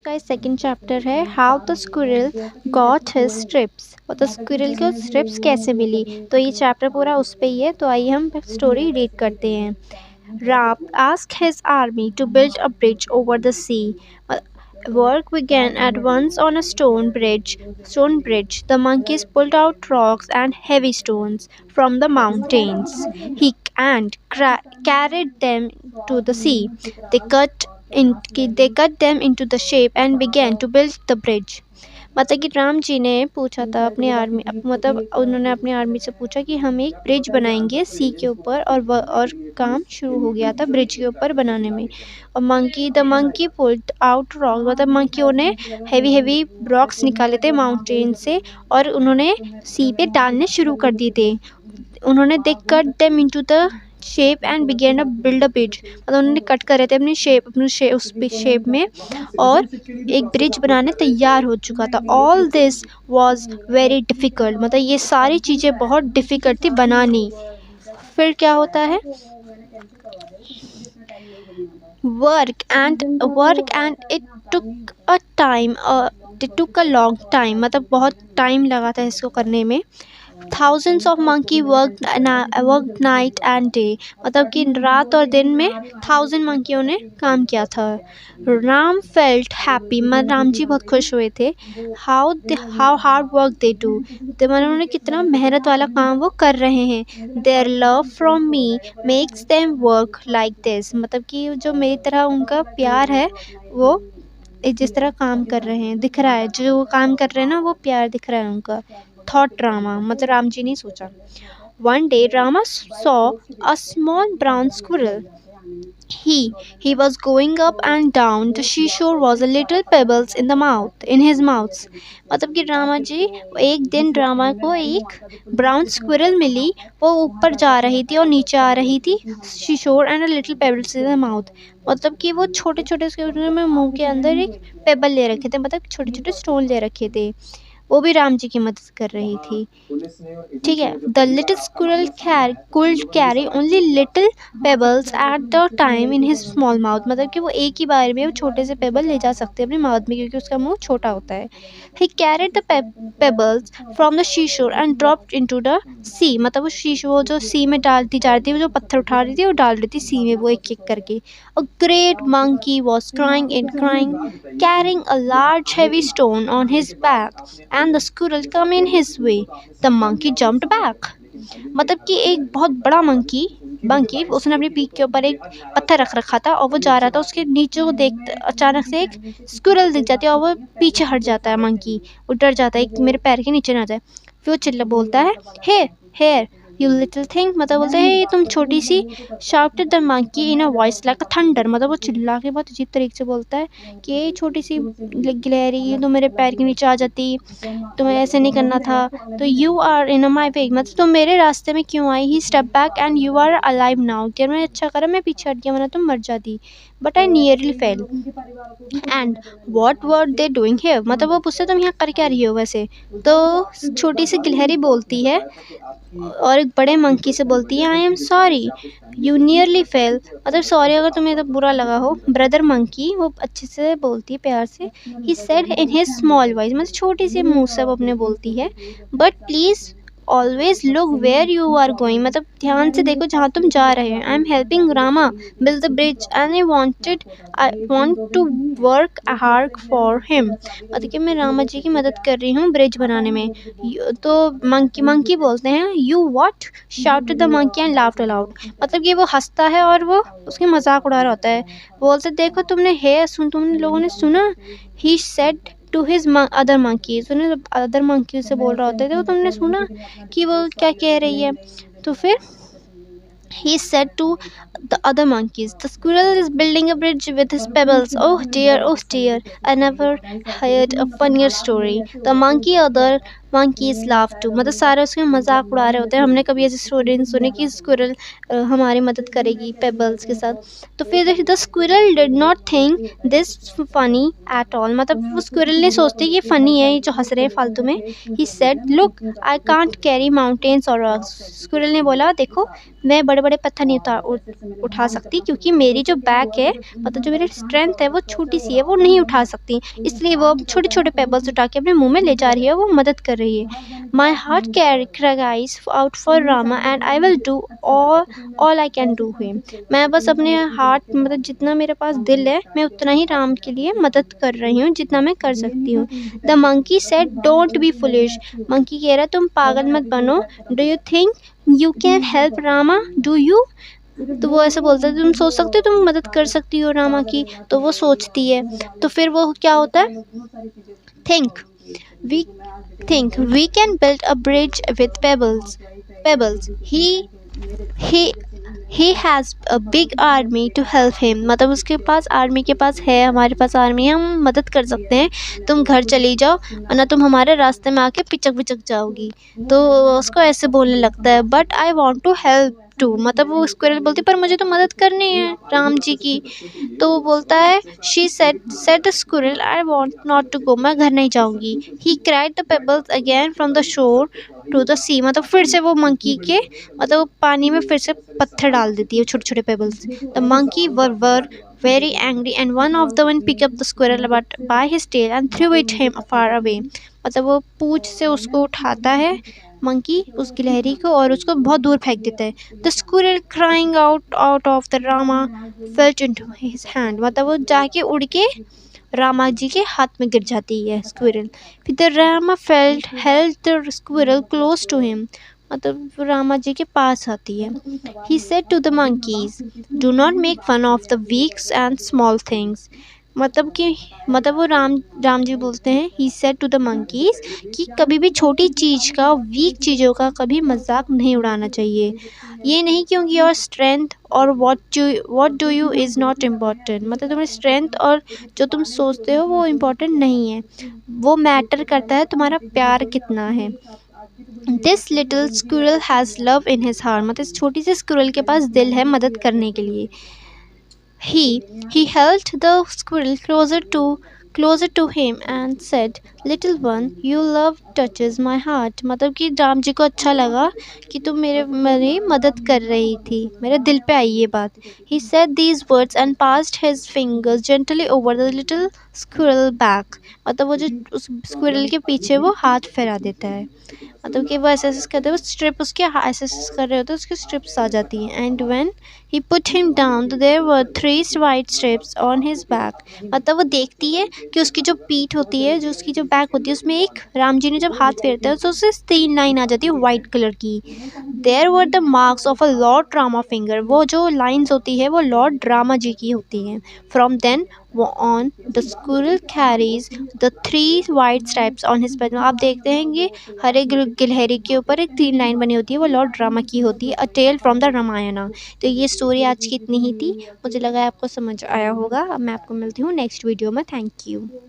इसका second chapter है how the squirrel got his strips. मतलब स्क्विरल को स्ट्रिप्स कैसे मिली, तो ये चैप्टर पूरा उस पे ही है। तो आइए हम स्टोरी रीड करते हैं। Rab asked his army to build a bridge over the sea. Work began at once on a stone bridge. The monkeys pulled out rocks and heavy stones from the mountains. Carried them to the sea. They cut them into the shape and began to build the bridge. मतलब कि राम जी ने पूछा था अपनी army, मतलब उन्होंने अपनी army से पूछा कि हम एक ब्रिज बनाएंगे सी के ऊपर, और काम शुरू हो गया था ब्रिज के ऊपर बनाने में। और the monkey pulled out rock, मतलब मंकियों ने हेवी रॉक्स निकाले थे माउंटेन से और उन्होंने सी पे डालने शुरू कर दिए थे। उन्होंने they cut them into the shape and began a build a bridge, मतलब उन्होंने कट करे थे अपनी उस शेप में और एक ब्रिज बनाने तैयार हो चुका था। All this was very difficult, मतलब ये सारी चीज़ें बहुत डिफ़िकल्ट थी बनानी। फिर क्या होता है, work and it took a long time, मतलब बहुत टाइम लगा था इसको करने में। Thousands of monkey worked night and day, मतलब कि रात और दिन में 1000 मंकियों ने काम किया था। राम फेल्ट हैप्पी, मतलब राम जी बहुत खुश हुए थे। How hard work they do, मतलब उन्होंने कितना मेहनत वाला काम वो कर रहे हैं। Their love from me makes them work like this, मतलब कि जो मेरी तरह उनका प्यार है वो जिस तरह काम कर रहे हैं दिख रहा है, जो काम कर रहे हैं ना वो प्यार दिख रहा है उनका। थॉट रामा, मतलब राम जी ने सोचा। One day Rama saw a small brown squirrel. He was going up and down the seashore was a little pebbles in his mouth. मतलब कि रामा जी, एक दिन रामा को एक ब्राउन स्क्विरल मिली, वो ऊपर जा रही थी और नीचे आ रही थी seashore and little pebbles in the mouth, मतलब कि वो छोटे छोटे उसके में मुंह के अंदर एक पेबल ले रखे थे, मतलब छोटे छोटे स्टोन ले रखे थे। वो भी राम जी की मदद कर रही थी। ठीक है। The little squirrel could carry only little pebbles at the time in his small mouth, मतलब कि वो एक ही बार में वो छोटे से पेबल ले जा सकते हैं अपने माउथ में, क्योंकि उसका मुंह छोटा होता है। He carried the pebbles from the seashore and dropped into the sea, मतलब वो शीशो जो सी में डालती जा रही थी, वो जो पत्थर उठा रही थी वो डाल रही थी सी में, वो एक एक करके। A great monkey was crying, carrying a large heavy stone on his back, and the squirrel come in his way. The monkey jumped back. मतलब कि एक बहुत बड़ा मंकी उसने अपनी पीठ के ऊपर एक पत्थर रख रखा था और वो जा रहा था, उसके नीचे को देख अचानक से एक स्क्विरल दिख जाती है और वो पीछे हट जाता है। मंकी वो डर जाता है कि मेरे पैर के नीचे ना जाए। फिर वो चिल्ला बोलता है, हेयर यू लिटिल थिंग, मतलब बोलते हैं तुम छोटी सी। Shouted the monkey in a voice like a thunder, मतलब वो चिल्ला के बहुत अजीब तरीके से बोलता है कि ये छोटी सी गिलहरी तो मेरे पैर के नीचे आ जाती, तुम्हें ऐसे नहीं करना था, तो यू आर इन माई वे, मतलब तुम मेरे रास्ते में क्यों आई। He step back and you are alive now, कि मैं अच्छा करा मैं पीछे हट गया वरना तुम मर जाती, but I nearly fail. And what were they doing here, मतलब वो पूछते तुम यहाँ कर क्या रही हो वैसे। तो छोटी सी गिलहरी बोलती है और एक बड़े मंकी से बोलती है, I am sorry you nearly fail, मतलब सॉरी अगर तुम्हें तो बुरा लगा हो। ब्रदर मंकी, वो अच्छे से बोलती है प्यार से। He said in his small voice, मतलब छोटी सी मुंह से वो अपने बोलती है, but please always look where you are going, मतलब ध्यान से देखो जहाँ तुम जा रहे हो। I am helping Rama build the bridge and I want to work hard for him, मतलब कि मैं रामा जी की मदद कर रही हूँ ब्रिज बनाने में। तो मंकी बोलते हैं, you what, shouted the monkey and laughed allowed, मतलब कि वो हंसता है और वो उसकी मजाक उड़ा रहा होता है। बोलते देखो तुम लोगों ने सुना। He said to his other monkey, other monkey से बोल रहा होता है, देखो तुमने सुना कि वो क्या कह रही है। तो फिर he said to the other monkeys, the squirrel is building a bridge with his pebbles. Oh dear, I never heard a funnier story. The monkeys laugh too, मतलब सारे उसके मजाक उड़ा रहे होते हैं। हमने कभी ऐसी स्टोरी नहीं सुनी कि स्क्विरल हमारी मदद करेगी पेबल्स के साथ। तो फिर the squirrel did not think this funny at all, मतलब वो स्क्विरल नहीं सोचते कि ये फनी है, ये जो हंस रहे हैं फालतू में। He said look I can't carry mountains और रॉक्स, स्क्विरल ने बोला देखो मैं बड़े बड़े पत्थर नहीं उठा सकती, क्योंकि मेरी जो बैक है, मतलब जो मेरी स्ट्रेंथ है वो छोटी सी है, वो नहीं उठा सकती, इसलिए वो अब छोटे छोटे पेबल्स उठा के अपने मुंह में ले जा रही है, वो मदद कर रही है। My heart cries out for Rama and I will do all I can do him, मैं बस अपने हार्ट, मतलब जितना मेरे पास दिल है मैं उतना ही राम के लिए मदद कर रही हूँ जितना मैं कर सकती हूँ। The monkey said don't be foolish, monkey कह रहा है तुम पागल मत बनो। Do you think you can help Rama, do you, तो वो ऐसे बोलता है तुम सोच सकते हो तुम मदद कर सकती हो रामा की, तो वो सोचती है। तो फिर वो क्या होता है, think we we can build a bridge with pebbles he he has a big army to help him, मतलब उसके पास आर्मी के पास है, हमारे पास आर्मी है, हम मदद कर सकते हैं, तुम घर चली जाओ वरना तुम हमारे रास्ते में आके पिचक पिचक जाओगी। तो उसको ऐसे बोलने लगता है but I want to help too, मतलब वो स्क्विरल बोलती पर मुझे तो मदद करनी है राम जी की। तो वो बोलता है she said the squirrel I want not to go, मैं घर नहीं जाऊँगी। He cried the pebbles again from the shore to the sea, मतलब फिर से वो मंकी के, मतलब वो पानी में फिर से पत्थर डाल देती है छोटे छोटे pebbles. The monkey were very angry and one of the one picked up the squirrel by his tail and threw it him far away, मतलब वो पूंछ से उसको उठाता है मंकी उस गिलहरी को और उसको बहुत दूर फेंक देता है। The squirrel crying out of the Rama felt into his hand, मतलब वो जाके उड़ के रामा जी के हाथ में गिर जाती है स्क्विरल। फिर the Rama felt held the squirrel close to him, मतलब रामा जी के पास आती है। He said to the monkeys do not make fun of the weak and small things, मतलब कि मतलब वो राम जी बोलते हैं he said to the monkeys कि कभी भी छोटी चीज़ का, वीक चीज़ों का कभी मजाक नहीं उड़ाना चाहिए। ये नहीं क्योंकि योर स्ट्रेंथ और what do you is not important, मतलब तुम्हारी स्ट्रेंथ और जो तुम सोचते हो वो इम्पोर्टेंट नहीं है, वो मैटर करता है तुम्हारा प्यार कितना है। This little squirrel has love in his heart, मतलब इस छोटी सी स्क्विरल के पास दिल है मदद करने के लिए। He held the squirrel closer to him and said, "Little one, your love touches my heart." मतलब कि राम जी को अच्छा लगा कि तुम मेरी मदद कर रही थी, मेरे दिल पे आई ये बात। He said these words and passed his fingers gently over the little squirrel back, मतलब वो जो उस स्क्विरल के पीछे वो हाथ फैला देता है, मतलब कि वो ऐसे ऐसे करते हुए स्ट्रिप उसके ऐसे ऐसे कर रहे होते हैं, उसकी स्ट्रिप्स आ जाती हैं। And when he put him down तो there were 3 white strips on his back, मतलब वो देखती है कि उसकी जो पीठ होती है, जो उसकी जो बैक होती है, उसमें एक राम जी ने जब हाथ फेरते हैं तो उससे 3 लाइन आ जाती है वाइट कलर की। There were the marks of a lord Rama finger, वो जो लाइन्स होती है वो लॉर्ड रामा जी की होती हैं। From then on the squirrel carries the 3 white stripes on his back, आप देखते हैं कि हर एक गिलहरी के ऊपर एक 3 लाइन बनी होती है, वो लॉर्ड रामा की होती है। अ टेल फ्रॉम द रामायणा। तो ये स्टोरी आज की इतनी ही थी, मुझे लगा आपको समझ आया होगा। अब मैं आपको मिलती हूँ नेक्स्ट वीडियो में। Thank you.